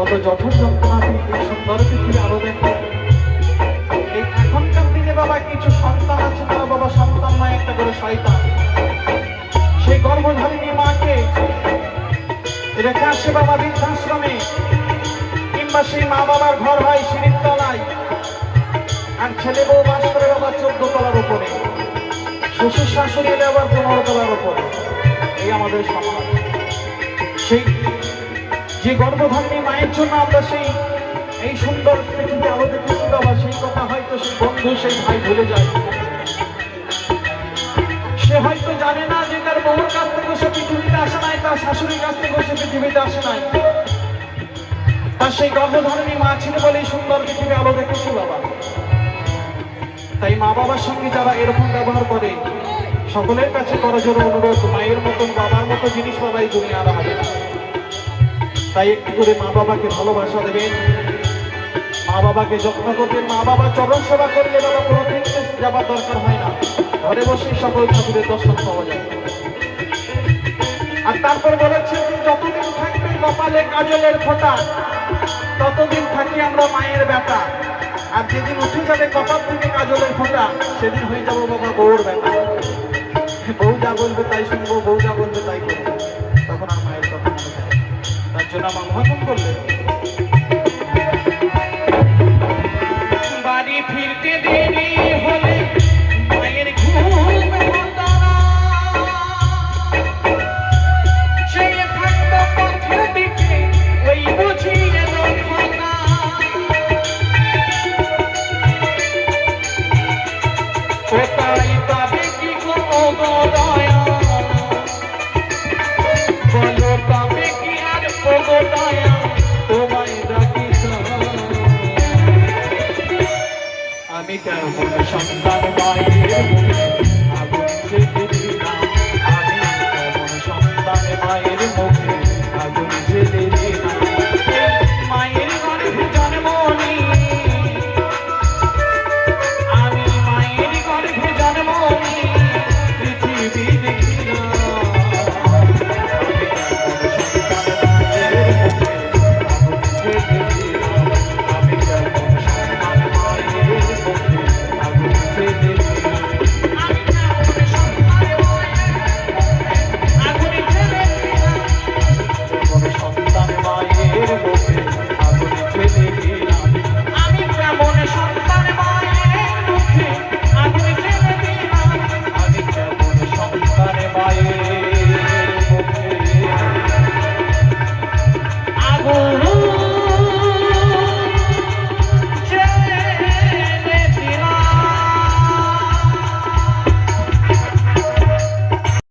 কত যথর যন্ত্রণাতে এই সুন্দর পৃথিবী আলো দেখে। এই এখনকার দিনে বাবা কিছু সন্তান আছে তারা বাবা সন্তান নয় একটা করে শয়তান। সেই গর্ভধারিণী মাকে রেখে আসে বাবা বৃদ্ধাশ্রমে, কিংবা সেই মা বাবার ঘর হয় সিঁড়ির তলায়, আর ছেলে বউ বাস করে বাবা 14 তলার উপরে, শ্বশুর শাশুড়ি এলে আবার 15 তলার উপরে। এই আমাদের সমাজ। সেই যে গর্ভধারিণী মায়ের জন্য আমরা এই সুন্দর পৃথিবী আলো দেখেছি বাবা, সেই কথা হয়তো সেই বন্ধু সেই ভাই ভুলে যায়। সে হয়তো জানে না যে তার বউর কাছ থেকে সে পৃথিবীতে আসে নাই, তার শাশুড়ির কাছ থেকে সে পৃথিবীতে আসে নাই। তার সেই গর্ভধারিণী মা ছিল বলেই সুন্দর পৃথিবী আলো দেখেছি বাবা। তাই মা বাবার সঙ্গে যারা এরকম ব্যবহার করে সকলের কাছে করজোর অনুরোধ, মায়ের মতন বাবার মতো জিনিস বাবা এই দুনিয়ার হবে না। তাই একটু করে মা বাবাকে ভালোবাসা দেবেন, মা বাবাকে যত্ন করবেন। মা বাবা চরণ সেবা করলে বাবা কোনো ফিটনেস যাবার দরকার হয় না, ঘরে বসে সকল ঠাকুরের দর্শন পাওয়া যায়। আর তারপর বলেছেন যতদিন থাকবে কপালে কাজলের ফোঁটা ততদিন থাকি আমরা মায়ের বেটা। আর যেদিন উঠে যাবে কপাল থেকে কাজলের ফোঁটা সেদিন হয়ে যাবো বাবা বউর বেটা। বউ যা বলবে তাই শুনবো, বউ যা বলবে তাই করবো, তখন আর মায়ের কথা মনে থাকে। তার জন্য আমার মহাজন করলেন বাড়ি ফিরতে দেরি হলে মায়ের ঘুম হতো না, সে থাকতো পথের দিকে ওই বুঝিয়ে লক্ষণা। কোথায় পাবে কি গো দয়া, বলো পাবে কি আর ও দয়া, তোমায় ডাকি আমি কেমন সন্তান মায়ের